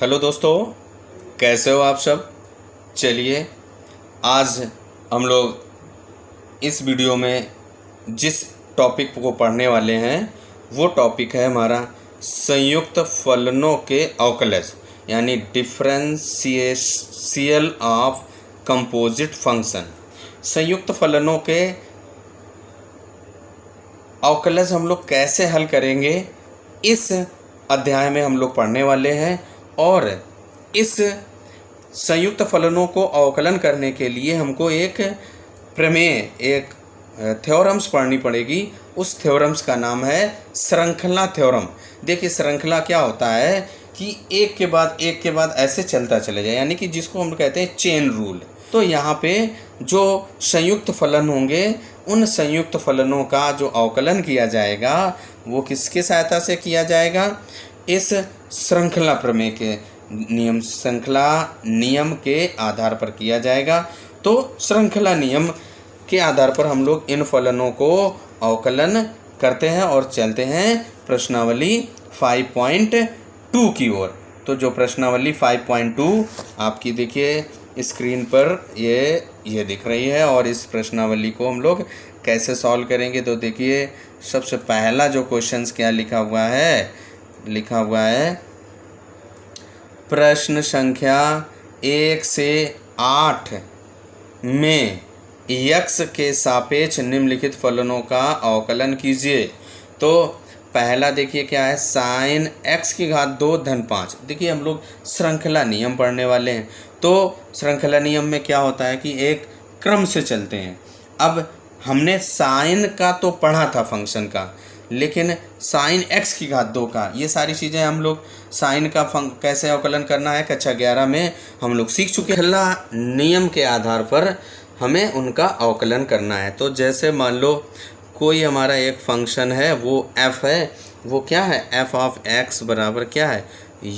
Hello दोस्तों, कैसे हो आप सब। चलिए आज हम लोग इस वीडियो में जिस टॉपिक को पढ़ने वाले हैं वो टॉपिक है हमारा संयुक्त फलनों के अवकलज यानी डिफरेंशियल ऑफ कंपोजिट फंक्शन। संयुक्त फलनों के अवकलज हम लोग कैसे हल करेंगे इस अध्याय में हम लोग पढ़ने वाले हैं। और इस संयुक्त फलनों को अवकलन करने के लिए हमको एक प्रमेय, एक थ्योरम्स पढ़नी पड़ेगी। उस थ्योरम्स का नाम है श्रृंखला थ्योरम। देखिए श्रृंखला क्या होता है कि एक के बाद ऐसे चलता चले जाए, यानी कि जिसको हम कहते हैं चेन रूल। तो यहाँ पे जो संयुक्त फलन होंगे उन संयुक्त फलनों का जो अवकलन किया जाएगा वो किसके सहायता से किया जाएगा, इस श्रृंखला प्रमेय के श्रृंखला नियम के आधार पर किया जाएगा। तो श्रृंखला नियम के आधार पर हम लोग इन फलनों को अवकलन करते हैं और चलते हैं प्रश्नावली 5.2 की ओर। तो जो प्रश्नावली 5.2 आपकी देखिए स्क्रीन पर ये दिख रही है और इस प्रश्नावली को हम लोग कैसे सॉल्व करेंगे। तो देखिए सबसे पहला जो क्वेश्चंस क्या लिखा हुआ है प्रश्न संख्या 1 से 8 में x के सापेक्ष निम्नलिखित फलनों का अवकलन कीजिए। तो पहला देखिए क्या है, साइन x की घात 2 धन 5। देखिए हम लोग श्रृंखला नियम पढ़ने वाले हैं। तो श्रृंखला नियम में क्या होता है कि एक क्रम से चलते हैं। अब हमने साइन का तो पढ़ा था फंक्शन का, लेकिन साइन x की घात 2 का ये सारी चीज़ें हम लोग साइन का कैसे अवकलन करना है कक्षा 11 में हम लोग सीख चुके हैं। श्रृंखला नियम के आधार पर हमें उनका अवकलन करना है। तो जैसे मान लो कोई हमारा एक फंक्शन है वो f है, वो क्या है f ऑफ x बराबर क्या है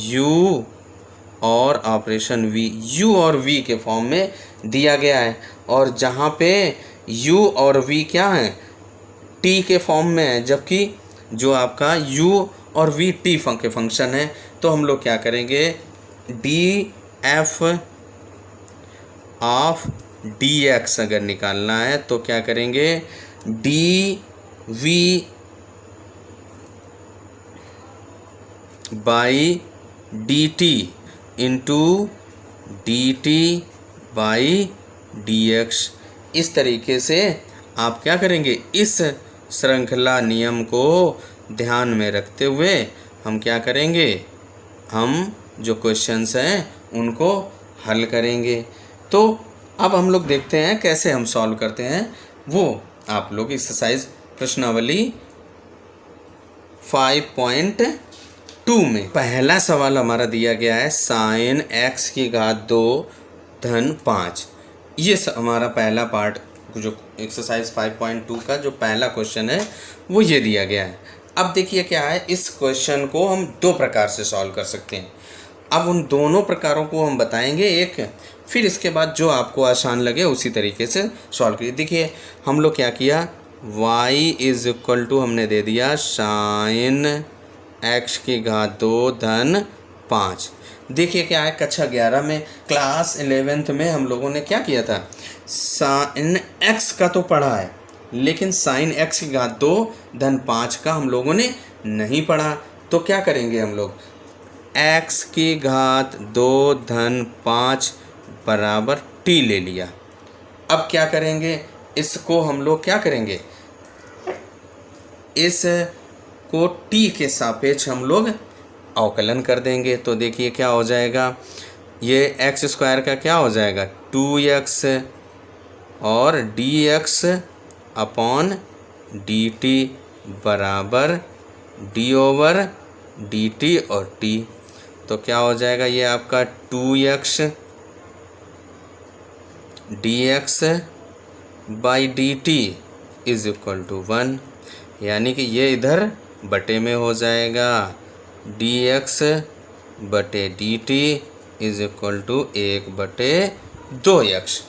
u और ऑपरेशन v, u और v के फॉर्म में दिया गया है। और जहाँ पे u और v क्या है t के फॉर्म में है, जबकि जो आपका u और v t के फंक्शन है। तो हम लोग क्या करेंगे, df ऑफ dx अगर निकालना है तो क्या करेंगे, dv by dt into dt by dx। इस तरीके से आप क्या करेंगे, इस श्रृंखला नियम को ध्यान में रखते हुए हम क्या करेंगे, हम जो क्वेश्चंस हैं उनको हल करेंगे। तो अब हम लोग देखते हैं कैसे हम सॉल्व करते हैं। वो आप लोग एक्सरसाइज प्रश्नावली 5.2 में पहला सवाल हमारा दिया गया है साइन x की घात 2 धन 5। ये हमारा पहला पार्ट जो एक्सरसाइज 5.2 का जो पहला क्वेश्चन है वो ये दिया गया है। अब देखिए क्या है, इस क्वेश्चन को हम दो प्रकार से सॉल्व कर सकते हैं। अब उन दोनों प्रकारों को हम बताएंगे एक, फिर इसके बाद जो आपको आसान लगे उसी तरीके से सॉल्व करिए। देखिए हम लोग क्या किया, y इज इक्वल टू हमने दे दिया साइन x की घात 2 धन 5। देखिए क्या है, कक्षा 11 में क्लास 11th में हम लोगों ने क्या किया था, साइन x का तो पढ़ा है लेकिन साइन x की घात 2 धन 5 का हम लोगों ने नहीं पढ़ा। तो क्या करेंगे हम लोग, x की घात 2 धन 5 बराबर t ले लिया। अब क्या करेंगे, इसको हम लोग क्या करेंगे, इस को t के सापेक्ष हम लोग अवकलन कर देंगे। तो देखिए क्या हो जाएगा, ये x स्क्वायर का क्या हो जाएगा 2x और dx अपॉन dt बराबर d ओवर dt और t। तो क्या हो जाएगा, ये आपका 2x dx by dt is equal to 1, यानी कि ये इधर बटे में हो जाएगा, dx बटे dt is equal to 1/2x।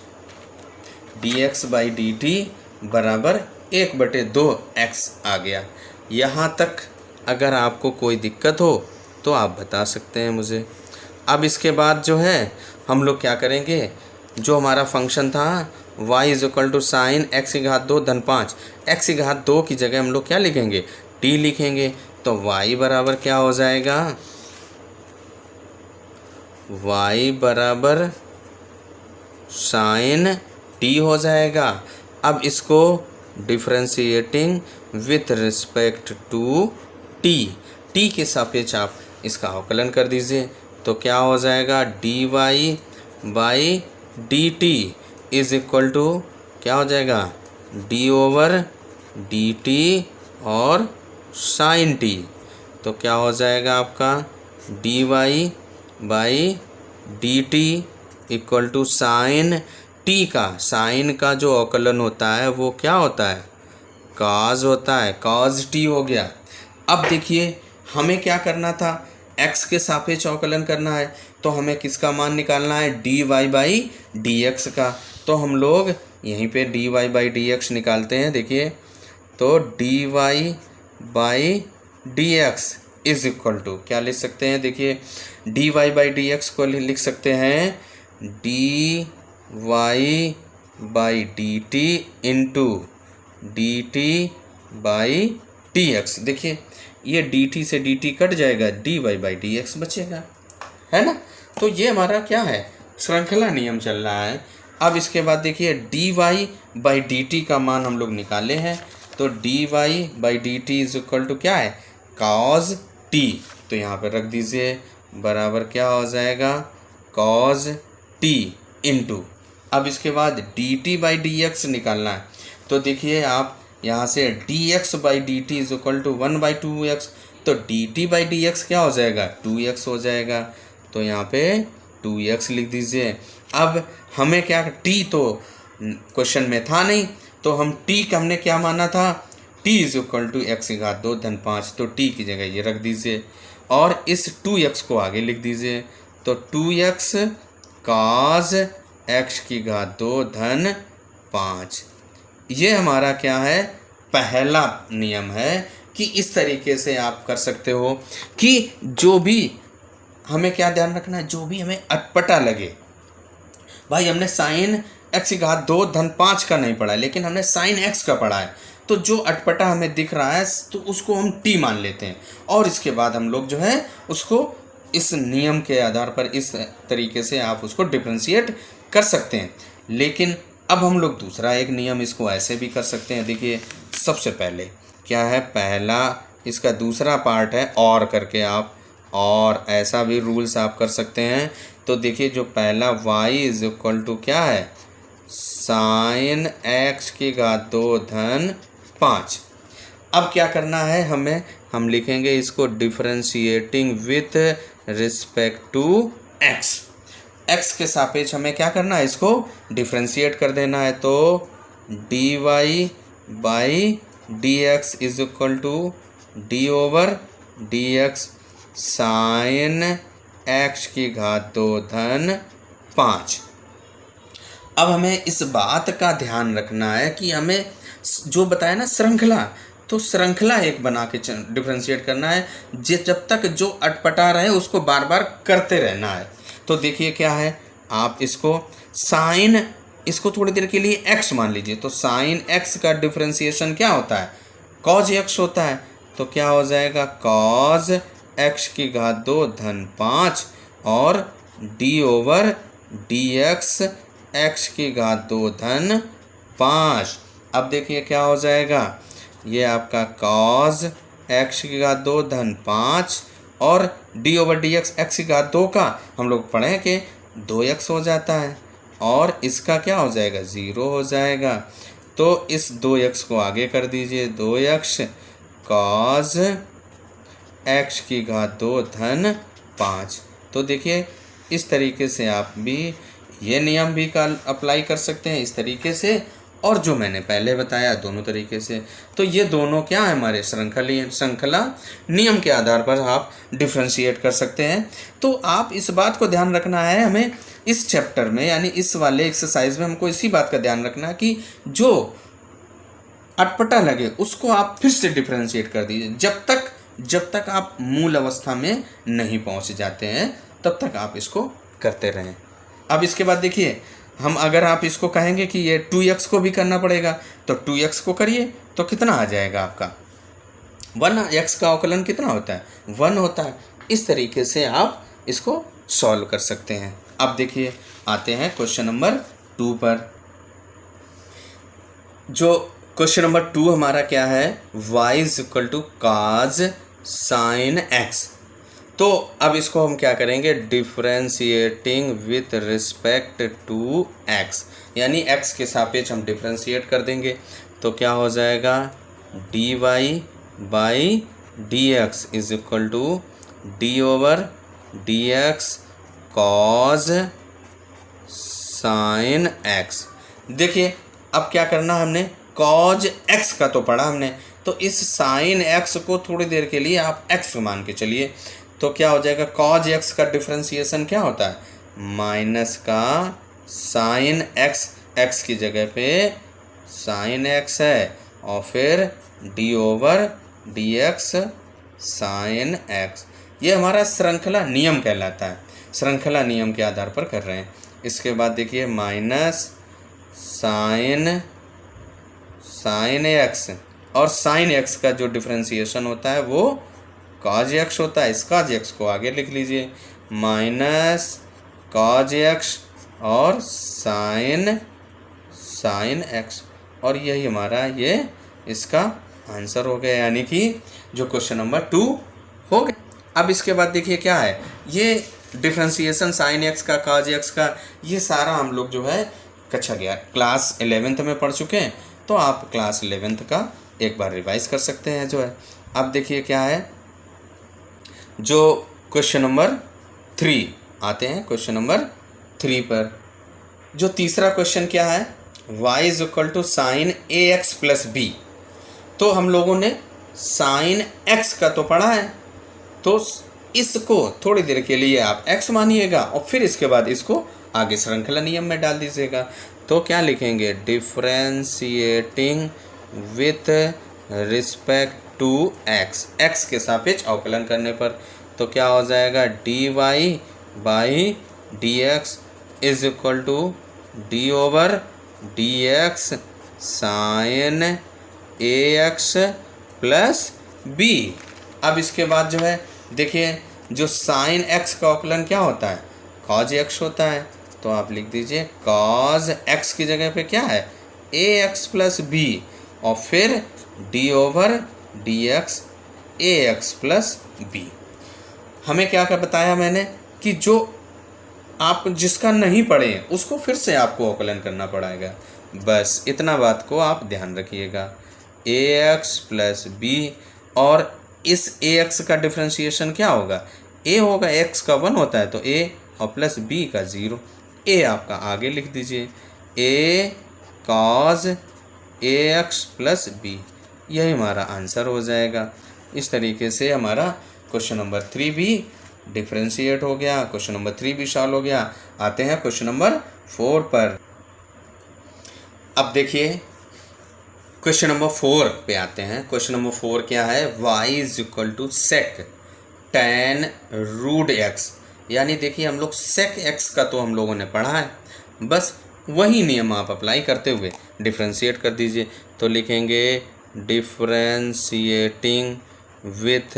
dx by dt बराबर 1/2x आ गया। यहाँ तक अगर आपको कोई दिक्कत हो तो आप बता सकते हैं मुझे। अब इसके बाद जो है हम लोग क्या करेंगे, जो हमारा फंक्शन था y is equal to sine X की घात 2 धन 5, एक्स की घात 2 की जगह हम लोग क्या लिखेंगे, t लिखेंगे। तो y बराबर क्या हो जाएगा, y बराबर साइन t हो जाएगा। अब इसको differentiating with respect to t के सापेक्ष आप इसका अवकलन कर दीजिए। तो क्या हो जाएगा, dy by D T is equal to क्या हो जाएगा, d ओवर डी टी और साइन t। तो क्या हो जाएगा आपका dy by D T equal to sine sine का जो अवकलन होता है वो क्या होता है, कॉज होता है, कॉज टी हो गया। अब देखिए हमें क्या करना था, x के सापेक्ष अवकलन करना है, तो हमें किसका मान निकालना है, dy बाई डी एक्स का। तो हम लोग यहीं पे dy बाई डी एक्स निकालते हैं। देखिए तो dy by D X is equal to क्या लिख सकते हैं, देखिए dy बाई डी एक्स को लिख सकते हैं dy by D T into D T by D x. देखिए ये डी टी से डी टी कट जाएगा, dy बाई डी एक्स बचेगा, है ना। तो ये हमारा क्या है, श्रृंखला नियम चल रहा है। अब इसके बाद देखिए dy बाई डी टी का मान हम लोग निकाले हैं। तो dy by D T is equal to क्या है, कॉज टी। तो यहाँ पर रख दीजिए, बराबर क्या हो जाएगा, कॉज टी इंटू, अब इसके बाद D T by D X निकालना है। तो देखिए आप यहाँ से D X by D T is equal to 1/2x। तो D T by D X क्या हो जाएगा, 2x हो जाएगा। तो यहाँ पे 2x लिख दीजिए। अब हमें क्या, t तो क्वेश्चन में था नहीं, तो हम t का हमने क्या माना था, t is equal to X की घात 2 धन 5। तो t की जगह ये रख दीजिए और इस 2x को आगे लिख दीजिए। तो 2x कॉज एक्स की घात 2 धन 5। ये हमारा क्या है, पहला नियम है कि इस तरीके से आप कर सकते हो कि जो भी हमें क्या ध्यान रखना है, जो भी हमें अटपटा लगे, भाई हमने साइन एक्स की घात 2 धन 5 का नहीं पढ़ा, लेकिन हमने साइन एक्स का पढ़ा है, तो जो अटपटा हमें दिख रहा है तो उसको हम टी मान लेते हैं और इसके बाद हम लोग जो है उसको इस नियम के आधार पर इस तरीके से आप उसको डिफरेंशिएट कर सकते हैं। लेकिन अब हम लोग दूसरा एक नियम इसको ऐसे भी कर सकते हैं। देखिए सबसे पहले क्या है, पहला इसका दूसरा पार्ट है और करके आप, और ऐसा भी रूल्स आप कर सकते हैं। तो देखिए जो पहला y इज इक्वल टू क्या है, साइन एक्स की घात 2 धन 5। अब क्या करना है हमें, हम लिखेंगे इसको differentiating with respect to x। x के सापेक्ष हमें क्या करना है, इसको डिफरेंशिएट कर देना है। तो dy by D X is equal to D over D X sine X की घात 2 धन 5। अब हमें इस बात का ध्यान रखना है कि हमें जो बताया ना श्रृंखला, तो श्रृंखला एक बना के डिफरेंशिएट करना है, जब तक जो अटपटा रहे उसको बार बार करते रहना है। तो देखिए क्या है, आप इसको साइन, इसको थोड़ी देर के लिए x मान लीजिए। तो साइन x का डिफरेंशिएशन क्या होता है, कॉज x होता है। तो क्या हो जाएगा, कॉज x की घात 2 धन 5 और d over D x x की घात 2 धन 5। अब देखिए क्या हो जाएगा, ये आपका कॉज x की घात 2 धन 5 और d over D x x की घात 2 का हम लोग पढ़ें कि 2x हो जाता है और इसका क्या हो जाएगा, 0 हो जाएगा। तो इस 2x को आगे कर दीजिए, 2x कॉज x की घात 2 धन 5। तो देखिए इस तरीके से आप भी ये नियम भी का अप्लाई कर सकते हैं इस तरीके से, और जो मैंने पहले बताया दोनों तरीके से। तो ये दोनों क्या है, हमारे श्रृंखला नियम के आधार पर आप डिफरेंशिएट कर सकते हैं। तो आप इस बात को ध्यान रखना है हमें इस चैप्टर में, यानी इस वाले एक्सरसाइज में हमको इसी बात का ध्यान रखना है कि जो अटपटा लगे उसको आप फिर से डिफरेंशिएट कर दीजिए जब तक आप मूल अवस्था में नहीं पहुंच जाते हैं। तब तक आप इसको करते रहें। अब इसके बाद देखिए, हम अगर आप इसको कहेंगे कि ये 2x को भी करना पड़ेगा, तो 2x को करिए तो कितना आ जाएगा आपका 1x का अवकलन कितना होता है 1 होता है। इस तरीके से आप इसको सॉल्व कर सकते हैं। अब देखिए आते हैं क्वेश्चन नंबर 2 पर। जो क्वेश्चन नंबर 2 हमारा क्या है, y is equal to cos sin x। तो अब इसको हम क्या करेंगे, differentiating with respect to x, यानी x के सापेक्ष हम डिफ्रेंशिएट कर देंगे। तो क्या हो जाएगा, dy by D X is equal to D over D X cos sine X. देखिए अब क्या करना, हमने कॉज एक्स का तो पढ़ा हमने, तो इस साइन एक्स को थोड़ी देर के लिए आप एक्स मान के चलिए। तो क्या हो जाएगा, कॉज एक्स का डिफ्रेंशिएशन क्या होता है, माइनस का साइन एक्स, एक्स की जगह पे साइन एक्स है, और फिर D over D X sine x. ये हमारा श्रृंखला नियम कहलाता है, श्रृंखला नियम के आधार पर कर रहे हैं। इसके बाद देखिए माइनस साइन एक्स, और साइन एक्स का जो डिफ्रेंशिएशन होता है वो कॉज एक्स होता है। इस कॉज एक्स को आगे लिख लीजिए, माइनस कॉज एक्स और साइन एक्स, और यही हमारा ये इसका आंसर हो गया, यानी कि जो क्वेश्चन नंबर 2 हो गया। अब इसके बाद देखिए क्या है, ये डिफ्रेंशिएशन साइन एक्स का, कॉज एक्स का, ये सारा हम लोग जो है कक्षा गया क्लास 11th में पढ़ चुके हैं। तो आप क्लास 11th का एक बार रिवाइज कर सकते हैं जो है। अब देखिए क्या है, जो क्वेश्चन नंबर 3 आते हैं, क्वेश्चन नंबर 3 पर। जो तीसरा क्वेश्चन क्या है, y is equal to sine A X plus B. तो हम लोगों ने साइन x का तो पढ़ा है, तो इसको थोड़ी देर के लिए आप x मानिएगा और फिर इसके बाद इसको आगे श्रृंखला नियम में डाल दीजिएगा। तो क्या लिखेंगे, differentiating with respect to x, x के सापेक्ष अवकलन करने पर। तो क्या हो जाएगा, dy by D X is equal to D over D X sine A X plus B. अब इसके बाद जो है देखिए, जो साइन एक्स का अवकलन क्या होता है, कॉज एक्स होता है। तो आप लिख दीजिए कॉज एक्स की जगह पे क्या है, ए एक्स प्लस बी, और फिर डी ओवर डी एक्स ए एक्स प्लस बी। हमें क्या क्या बताया मैंने कि जो आप जिसका नहीं पढ़े उसको फिर से आपको अवकलन करना पड़ेगा, बस इतना बात को आप ध्यान रखिएगा। ए एक्स प्लस बी, और इस ए एक्स का डिफ्रेंशिएशन क्या होगा, ए होगा, एक्स का 1 होता है तो ए, और प्लस बी का 0। ए आपका आगे लिख दीजिए, ए cos A X plus B, यही हमारा आंसर हो जाएगा। इस तरीके से हमारा क्वेश्चन नंबर 3 भी डिफ्रेंशिएट हो गया, क्वेश्चन नंबर 3 भी सॉल्व हो गया। आते हैं क्वेश्चन नंबर 4 पर। अब देखिए क्वेश्चन नंबर 4 पे आते हैं। क्वेश्चन नंबर 4 क्या है, y is equal to sec tan root X. यानी देखिए हम लोग सेक एक्स का तो हम लोगों ने पढ़ा है, बस वही नियम आप अप्लाई करते हुए डिफ्रेंशिएट कर दीजिए। तो लिखेंगे differentiating with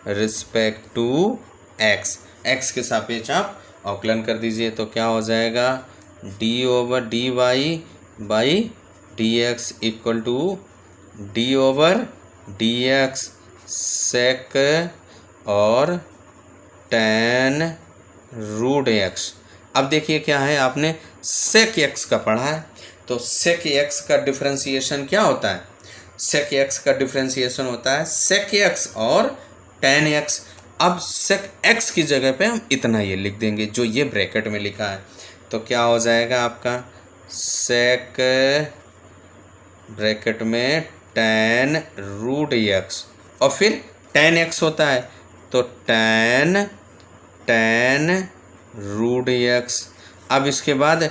respect to x, x के सापेक्ष आप अवकलन कर दीजिए। तो क्या हो जाएगा, D over D Y by D x equal to D over D X sec और tan रूट एक्स। अब देखिए क्या है, आपने सेक एक्स का पढ़ा है, तो सेक एक्स का डिफ्रेंशिएशन क्या होता है, सेक एक्स का डिफ्रेंशिएशन होता है सेक एक्स और tan एक्स। अब सेक एक्स की जगह पे हम इतना ये लिख देंगे जो ये ब्रैकेट में लिखा है। तो क्या हो जाएगा आपका, सेक ब्रैकेट में tan रूट एक्स, और फिर tan एक्स होता है तो tan रूट एक्स। अब इसके बाद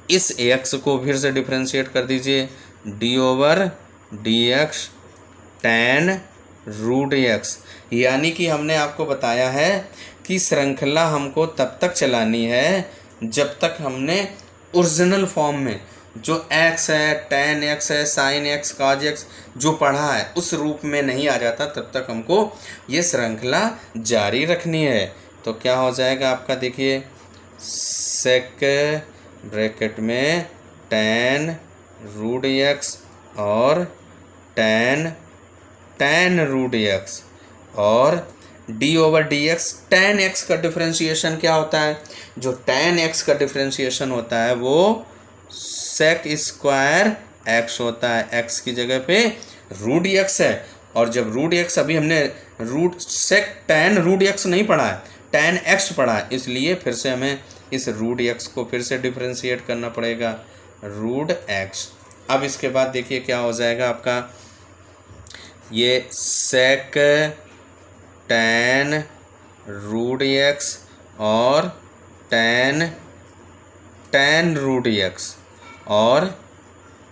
इस एक्स को फिर से डिफ्रेंशिएट कर दीजिए, D over D X tan root X. यानी कि हमने आपको बताया है की श्रृंखला हमको तब तक चलानी है जब तक हमने ओरिजिनल फॉर्म में जो x है, tan x है, sin x, cos x जो पढ़ा है उस रूप में नहीं आ जाता, तब तक हमको ये श्रृंखला जारी रखनी है। तो क्या हो जाएगा आपका, देखिए sec ब्रैकेट में tan रूट x और tan रूट x और D over D x. Ten x का डिफ्रेंशिएशन क्या होता है, जो टेन एक्स का डिफ्रेंशिएशन होता है वो सेक स्क्वायर एक्स होता है, एक्स की जगह पे रूट एक्स है। और जब रूट एक्स, अभी हमने root sec tan root X नहीं पढ़ा है, टेन एक्स पढ़ा है, इसलिए फिर से हमें इस रूट एक्स को फिर से डिफ्रेंशिएट करना पड़ेगा, रूट एक्स। अब इसके बाद देखिए क्या हो जाएगा आपका, ये सेक टेन रूट एक्स और टेन रूट एक्स और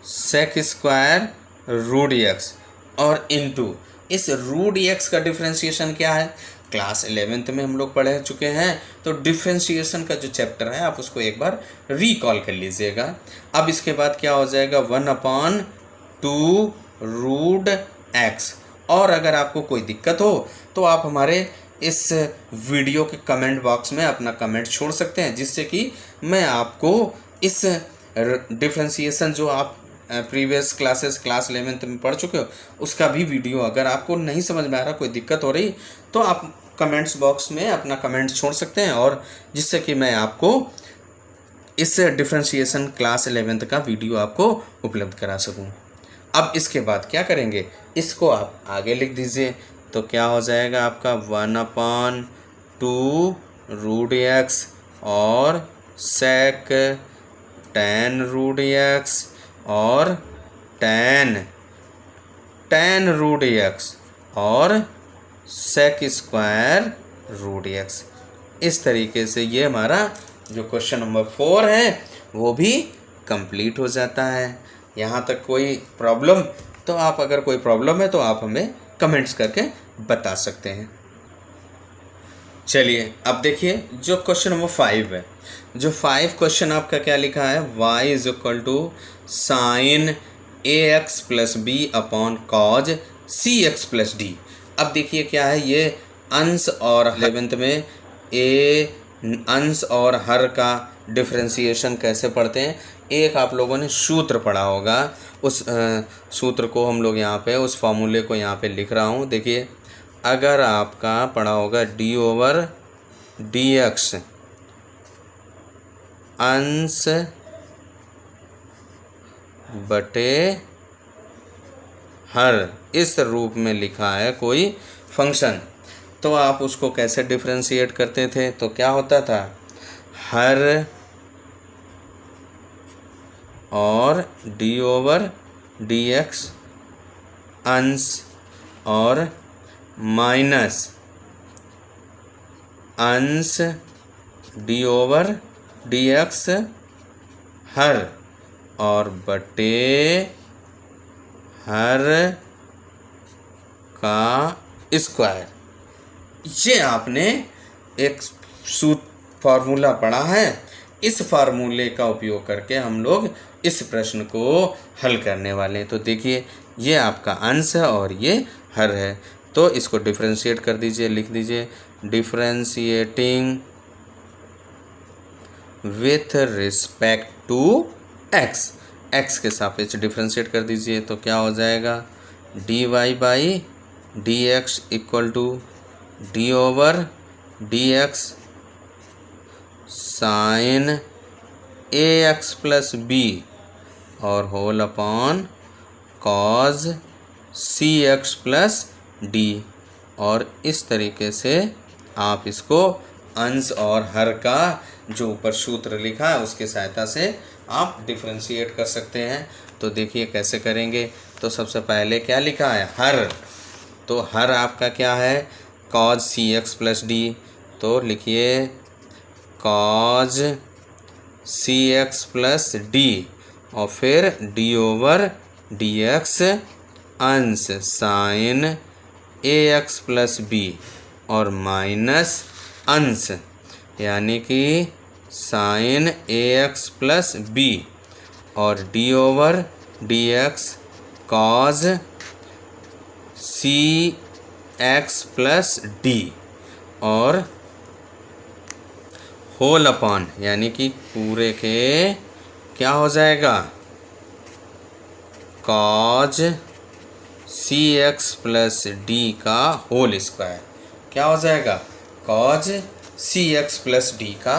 सेक स्क्वायर रूट एक्स और इनटू इस रूट एक्स का डिफ्रेंशिएशन क्या है, क्लास 11th में हम लोग पढ़ चुके हैं। तो डिफ्रेंशिएशन का जो चैप्टर है आप उसको एक बार रिकॉल कर लीजिएगा। अब इसके बाद क्या हो जाएगा, 1/2 रूट एक्स। और अगर आपको कोई दिक्कत हो तो आप हमारे इस वीडियो के कमेंट बॉक्स में अपना कमेंट छोड़ सकते हैं, जिससे कि मैं आपको इस डिफ्रेंशिएशन जो आप प्रीवियस क्लासेस क्लास 11th में पढ़ चुके हो उसका भी वीडियो, अगर आपको नहीं समझ में आ रहा, कोई दिक्कत हो रही, तो आप कमेंट्स बॉक्स में अपना कमेंट छोड़ सकते हैं, और जिससे कि मैं आपको इस डिफ्रेंशिएशन क्लास 11th का वीडियो आपको उपलब्ध करा सकूं। अब इसके बाद क्या करेंगे, इसको आप आगे लिख दीजिए। तो क्या हो जाएगा आपका, 1/2 रूट एक्स और सेक टेन रूट एक्स और टेन रूट एक्स और सेक स्क्वायर रूट एक्स। इस तरीके से ये हमारा जो क्वेश्चन नंबर 4 है वो भी कंप्लीट हो जाता है। यहाँ तक कोई प्रॉब्लम, तो आप अगर कोई प्रॉब्लम है तो आप हमें कमेंट्स करके बता सकते हैं। चलिए अब देखिए जो क्वेश्चन नंबर 5 है, जो 5 क्वेश्चन आपका क्या लिखा है, y = sin ax + b / cos cx + d। अब देखिए क्या है, ये अंश और 11th में अंश और हर का डिफ्रेंशिएशन कैसे पढ़ते हैं, एक आप लोगों ने सूत्र पढ़ा होगा, उस सूत्र को हम लोग यहाँ पे, उस फॉर्मूले को यहाँ पे लिख रहा हूँ। देखिए अगर आपका पढ़ा होगा d/dx अंश बटे हर, इस रूप में लिखा है कोई फंक्शन, तो आप उसको कैसे डिफ्रेंशिएट करते थे, तो क्या होता था, हर और d/dx अंश और माइनस अंश d/dx हर और बटे हर का स्क्वायर। ये आपने एक फार्मूला पढ़ा है, इस फार्मूले का उपयोग करके हम लोग इस प्रश्न को हल करने वाले हैं। तो देखिए ये आपका अंश है और ये हर है, तो इसको डिफरेंशिएट कर दीजिए, लिख दीजिए differentiating with respect to x, x के सापेक्ष डिफरेंशिएट कर दीजिए। तो क्या हो जाएगा, dy/dx = d/dx sin ax + b और whole upon cos cx + d। और इस तरीके से आप इसको अंश और हर का जो ऊपर सूत्र लिखा है उसके सहायता से आप डिफरेंशिएट कर सकते हैं। तो देखिए कैसे करेंगे। तो सबसे पहले क्या लिखा है, हर, तो हर आपका क्या है, cos cx + d। तो लिखिए cos cx + d और फिर d/dx अंश sin ax + b और माइनस अंश यानी कि sine A X plus B और D over D X cos C X plus D और होल अपॉन यानी कि पूरे के क्या हो जाएगा cos C X plus D का होल स्क्वायर। क्या हो जाएगा cos C X plus D का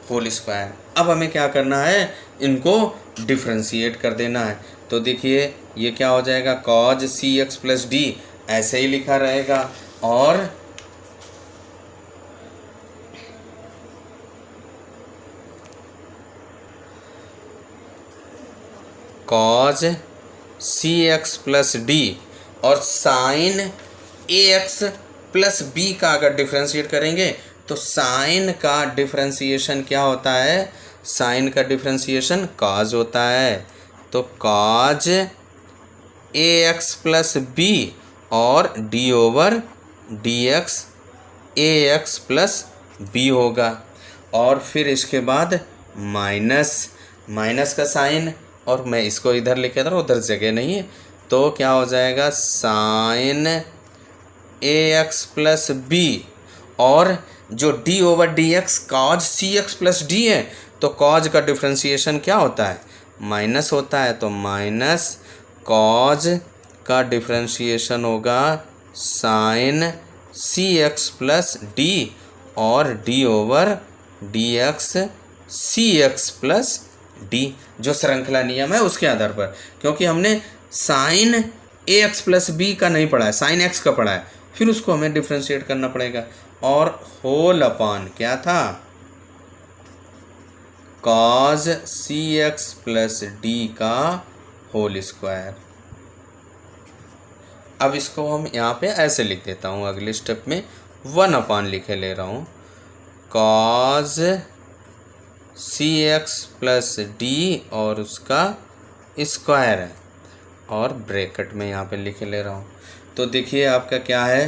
होल स्क्वायर। अब हमें क्या करना है, इनको डिफ्रेंशिएट कर देना है। तो देखिए ये क्या हो जाएगा cos C X plus D ऐसे ही लिखा रहेगा और cause C X plus D और sign A X plus B का अगर डिफ्रेंशिएट करेंगे तो साइन का डिफ्रेंशिएशन क्या होता है, साइन का डिफ्रेंशिएशन कॉज होता है। तो cause A X plus B और डी ओवर डी एक्स ए एक्स प्लस बी होगा और फिर इसके बाद माइनस का साइन और मैं इसको इधर लिखे था उधर जगह नहीं है तो क्या हो जाएगा sine A X plus B और जो D over D X cos C X plus D है तो कॉज का डिफ्रेंशिएशन क्या होता है माइनस होता है। तो माइनस कॉज का डिफ्रेंशिएशन होगा साइन सी एक्स प्लस डी और डी ओवर डी एक्स सी एक्स प्लस डी जो श्रृंखला नियम है उसके आधार पर, क्योंकि हमने sign A X plus B का नहीं पढ़ा है, साइन एक्स का पढ़ा है, फिर उसको हमें डिफ्रेंशिएट करना पड़ेगा। और होल अपॉन क्या था cause C X plus D का होल स्क्वायर। अब इसको हम यहाँ पे ऐसे लिख देता हूँ, अगले स्टेप में 1 अपॉन लिखे ले रहा हूँ cause C X plus D और उसका स्क्वायर है और ब्रैकेट में यहाँ पे लिखे ले रहा हूँ। तो देखिए आपका क्या है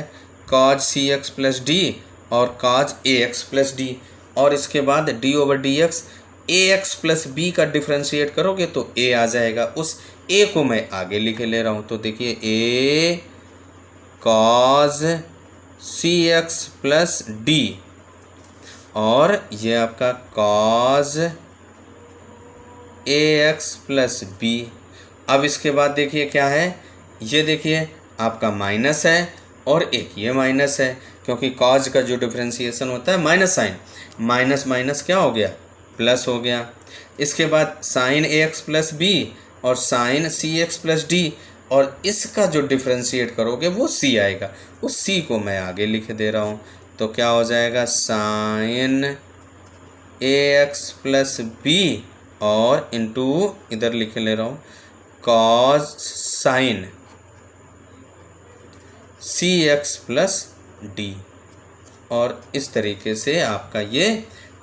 cause C X plus D और cause A X plus D और इसके बाद डी ओवर डी एक्स ए एक्स प्लस बी का डिफ्रेंशिएट करोगे तो ए आ जाएगा, उस ए को मैं आगे लिखे ले रहा हूँ। तो देखिए ए cause C X plus D और ये आपका cause A X plus B. अब इसके बाद देखिए क्या है, ये देखिए आपका माइनस है और एक ये माइनस है, क्योंकि कॉज का जो डिफ्रेंशिएशन होता है माइनस साइन, माइनस माइनस क्या हो गया प्लस हो गया। इसके बाद sign A X plus B और साइन सी एक्स प्लस डी और इसका जो डिफ्रेंशिएट करोगे वो सी आएगा, उस सी को मैं आगे लिख दे रहा हूँ। तो क्या हो जाएगा sine A X plus B और इंटू इधर लिख ले रहा हूँ कॉज साइन सी एक्स प्लस डी और इस तरीके से आपका ये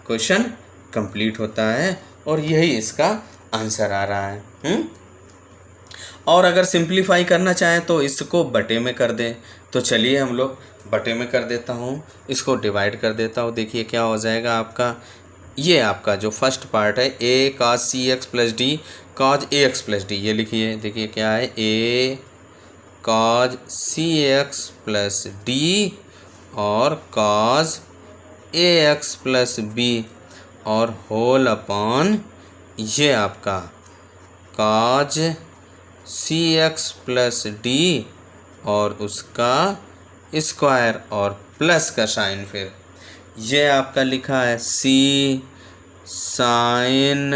क्वेश्चन कंप्लीट होता है और यही इसका आंसर आ रहा है। और अगर सिंप्लीफाई करना चाहें तो इसको बटे में कर दें। तो चलिए हम लोग बटे में कर देता हूँ, इसको डिवाइड कर देता हूँ। देखिए क्या हो जाएगा आपका, ये आपका जो फर्स्ट पार्ट है A cause C X plus D cause A X plus D, ये लिखिए। देखिए क्या है A cause C X plus D और cause A X plus B और होल अपॉन ये आपका cause C X plus D और उसका स्क्वायर और प्लस का साइन, फिर ये आपका लिखा है सी sine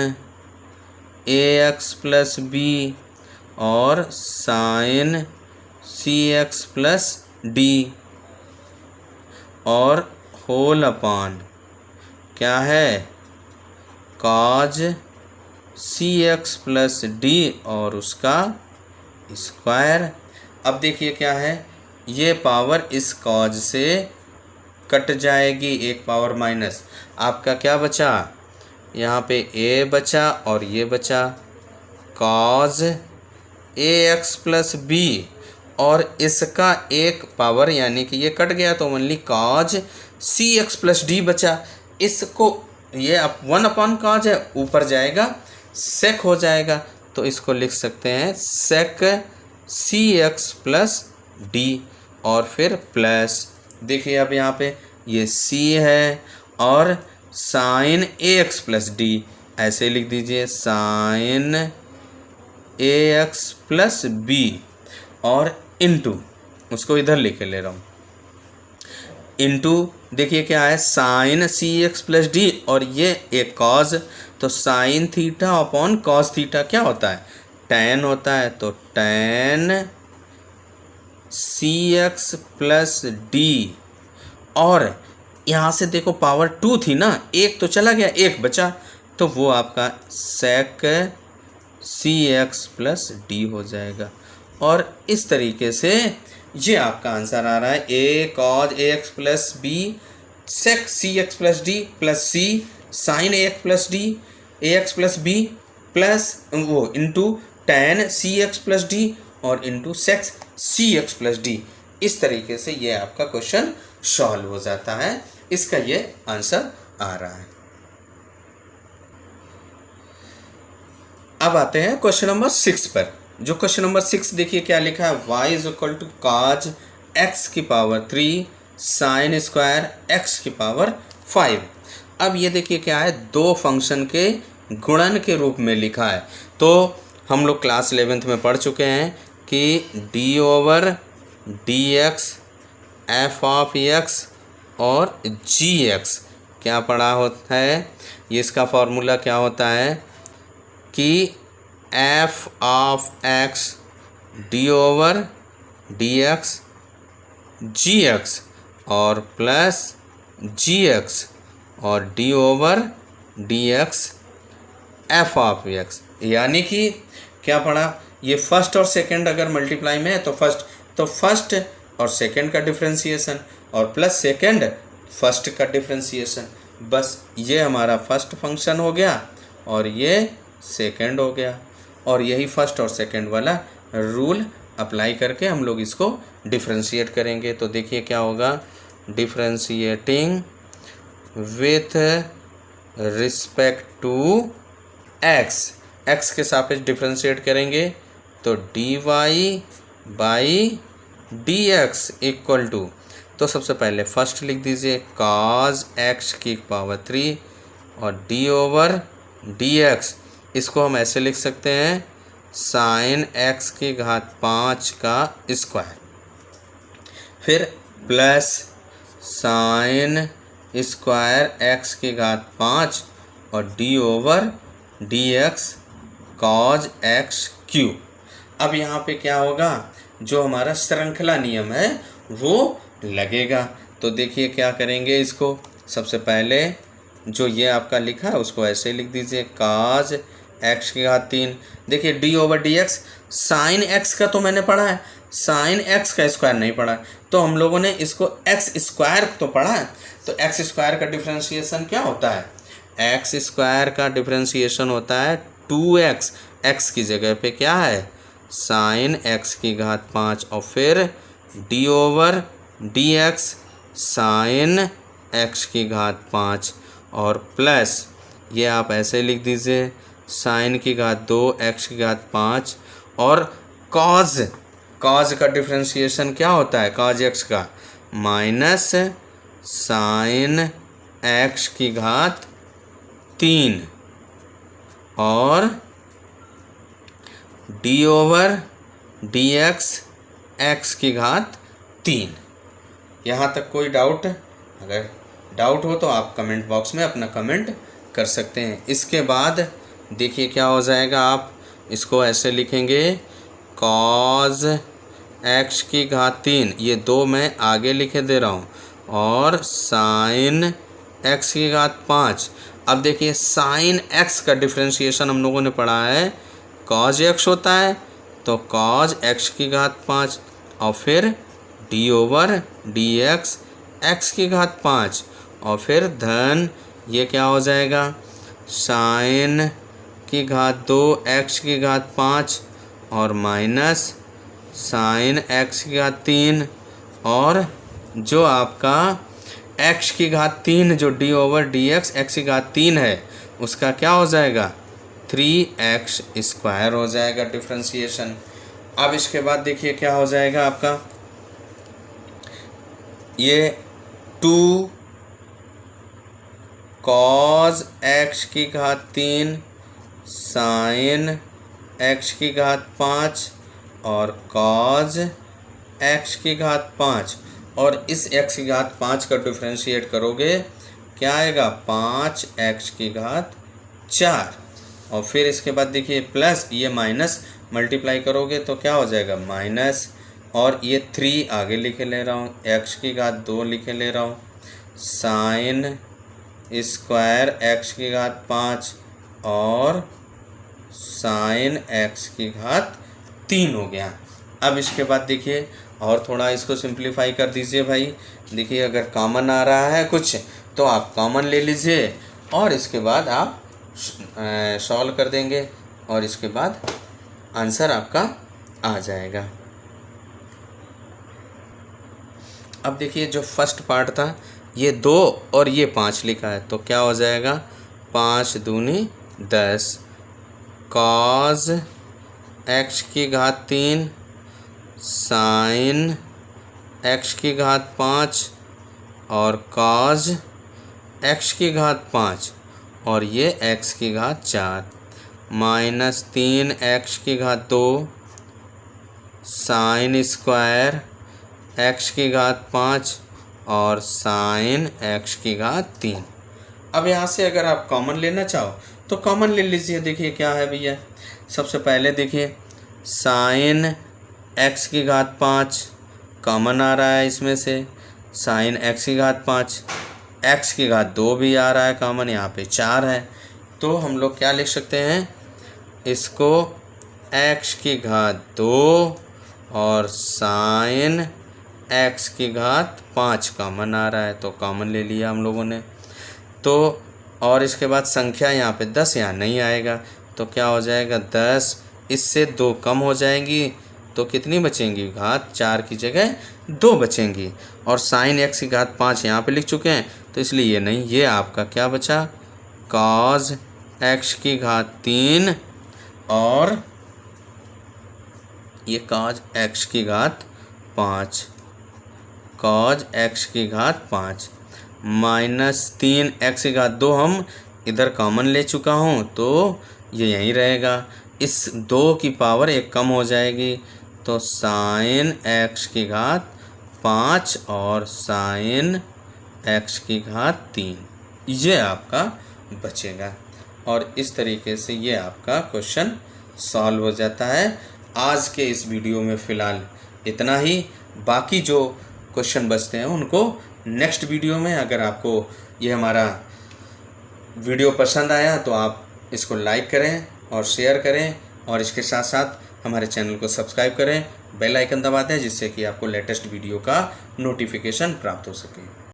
A X plus B और साइन सी एक्स प्लस डी और होल अपॉन क्या है cause C X plus D और उसका स्क्वायर। अब देखिए क्या है, ये पावर इस कॉज से कट जाएगी, एक पावर माइनस, आपका क्या बचा यहाँ पे ए बचा और ये बचा cause A X plus B और इसका एक पावर यानी कि ये कट गया तो only cause C X plus D बचा। इसको ये अब 1 कॉज है, ऊपर जाएगा सेक हो जाएगा, तो इसको लिख सकते हैं सेक सी एक्स प्लस डी और फिर प्लस, देखिए अब यहाँ पे ये सी है और sign A X plus D, ऐसे लिख दीजिए sign A X plus B और इनटू, उसको इधर लेके ले रहा हूँ, इनटू देखिए क्या है साइन सी एक्स प्लस डी और ये एक कॉज, तो sine theta upon cos theta क्या होता है, टैन होता है, तो tan C X plus D और यहाँ से देखो पावर 2 थी ना, एक तो चला गया एक बचा, तो वो आपका सेक सी एक्स प्लस डी हो जाएगा। और इस तरीके से ये आपका आंसर आ रहा है A cos A X plus B sec C X plus D plus C sine A X plus D A X plus B plus वो into tan C X plus D और into sec C X plus D. इस तरीके से ये आपका question solve हो जाता है, इसका ये आंसर आ रहा है। अब आते हैं क्वेश्चन नंबर 6 पर। जो क्वेश्चन नंबर 6 देखिए क्या लिखा है, y is equal to cos x की पावर 3 साइन स्क्वायर x की पावर 5। अब ये देखिए क्या है, दो फंक्शन के गुणन के रूप में लिखा है। तो हम लोग क्लास 11th में पढ़ चुके हैं कि d over D x f of x और जी एक्स क्या पढ़ा होता है, ये इसका फॉर्मूला क्या होता है कि f of x d over D x g x और प्लस जी एक्स और D over D x f of x, यानी कि क्या पढ़ा, ये फर्स्ट और सेकंड अगर मल्टीप्लाई में है तो फर्स्ट और सेकंड का डिफरेंशिएशन और प्लस सेकंड फर्स्ट का डिफरेंशिएशन, बस ये हमारा फर्स्ट फंक्शन हो गया और ये सेकंड हो गया, और यही फर्स्ट और सेकंड वाला रूल अप्लाई करके हम लोग इसको डिफरेंशिएट करेंगे। तो देखिए क्या होगा, differentiating with respect to x, x के सापेक्ष डिफरेंशिएट करेंगे तो d Y by D x equal to, तो सबसे पहले फर्स्ट लिख दीजिए कॉज एक्स की पावर 3 और डी ओवर डी एक्स, इसको हम ऐसे लिख सकते हैं साइन एक्स की घात 5 का स्क्वायर, फिर प्लस साइन स्क्वायर एक्स की घात 5 और D over D X cos x Q. अब यहाँ पे क्या होगा, जो हमारा श्रृंखला नियम है वो लगेगा। तो देखिए क्या करेंगे, इसको सबसे पहले जो ये आपका लिखा है उसको ऐसे लिख दीजिए काज एक्स की घात 3, देखिए D over D X, sine x का तो मैंने पढ़ा है, साइन एक्स का स्क्वायर नहीं पढ़ा है, तो हम लोगों ने इसको एक्स स्क्वायर तो पढ़ा है, तो एक्स स्क्वायर का डिफरेंशिएशन क्या होता है, एक्स स्क्वायर का डिफरेंशिएशन होता है 2x, एक्स की जगह पे क्या है साइन एक्स की घात 5 और फिर D over D X sine X की घात 5 और प्लस ये आप ऐसे लिख दीजिए साइन की घात 2 एक्स की घात 5 और कॉज का डिफरेंशिएशन क्या होता है कॉज एक्स का माइनस साइन एक्स की घात 3 और डी ओवर डी एक्स की घात 3। यहाँ तक कोई डाउट, अगर डाउट हो तो आप कमेंट बॉक्स में अपना कमेंट कर सकते हैं। इसके बाद देखिए क्या हो जाएगा, आप इसको ऐसे लिखेंगे कॉज एक्स की घात 3, ये दो मैं आगे लिखे दे रहा हूँ, और साइन एक्स की घात 5। अब देखिए साइन एक्स का डिफरेंशिएशन हम लोगों ने पढ़ा है कॉज एक्स होता है, तो कॉज एक्स की घात 5 और फिर डी ओवर डी एक्स की घात 5 और फिर धन ये क्या हो जाएगा साइन की घात 2 एक्स की घात 5 और माइनस साइन एक्स की घात 3 और जो आपका एक्स की घात 3 जो डी ओवर डी एक्स की घात 3 है उसका क्या हो जाएगा 3x² हो जाएगा डिफ्रेंसिएशन। अब इसके बाद देखिए क्या हो जाएगा आपका ये 2 cos x की घात 3 साइन x की घात 5 और cos x की घात 5 और इस x की घात 5 का डिफ्रेंशिएट करोगे क्या आएगा 5x की घात 4 और फिर इसके बाद देखिए प्लस ये माइनस मल्टीप्लाई करोगे तो क्या हो जाएगा माइनस और ये 3 आगे लिखे ले रहा हूँ x की घात 2 लिखे ले रहा हूँ साइन स्क्वायर x की घात 5 और साइन x की घात 3 हो गया। अब इसके बाद देखिए और थोड़ा इसको सिंप्लीफाई कर दीजिए भाई। देखिए अगर कॉमन आ रहा है कुछ तो आप कॉमन ले लीजिए और इसके बाद आप सॉल्व कर देंगे और इसके बाद आंसर आपका आ जाएगा। अब देखिए जो फर्स्ट पार्ट था ये 2 और ये 5 लिखा है तो क्या हो जाएगा 5 दूनी 10 cos x की घात 3 साइन x की घात 5 और cos x की घात 5 और ये x की घात 4 माइनस 3x की घात 2 साइन स्क्वायर x की घात 5 और साइन x की घात 3। अब यहाँ से अगर आप कॉमन लेना चाहो तो कॉमन ले लीजिए। देखिए क्या है भैया सबसे पहले देखिए साइन x की घात 5 कॉमन आ रहा है इसमें से साइन x की घात 5 x की घात 2 भी आ रहा है कॉमन यहाँ पे 4 है तो हम लोग क्या लिख सकते हैं इसको x की घात 2 और साइन x की घात 5 कॉमन आ रहा है तो कॉमन ले लिया हम लोगों ने। तो और इसके बाद संख्या यहाँ पे 10 यहाँ नहीं आएगा तो क्या हो जाएगा 10 इससे 2 कम हो जाएंगी तो कितनी बचेंगी घात 4 की जगह 2 बचेंगी और साइन x की घात 5 यहाँ पे लिख चुके हैं तो इसलिए ये नहीं ये आपका क्या बचा cos x की घात 3 और ये cos x की घात 5 cos x की घात 5 माइनस 3x की घात 2 हम इधर कॉमन ले चुका हूँ तो ये यहीं रहेगा इस 2 की पावर 1 कम हो जाएगी तो साइन x की घात 5 और साइन x की घात 3 ये आपका बचेगा और इस तरीके से ये आपका क्वेश्चन सॉल्व हो जाता है। आज के इस वीडियो में फ़िलहाल इतना ही, बाकी जो क्वेश्चन बचते हैं उनको नेक्स्ट वीडियो में। अगर आपको ये हमारा वीडियो पसंद आया तो आप इसको लाइक करें और शेयर करें और इसके साथ साथ हमारे चैनल को सब्सक्राइब करें, बेल आइकन दबा दें जिससे कि आपको लेटेस्ट वीडियो का नोटिफिकेशन प्राप्त हो सके।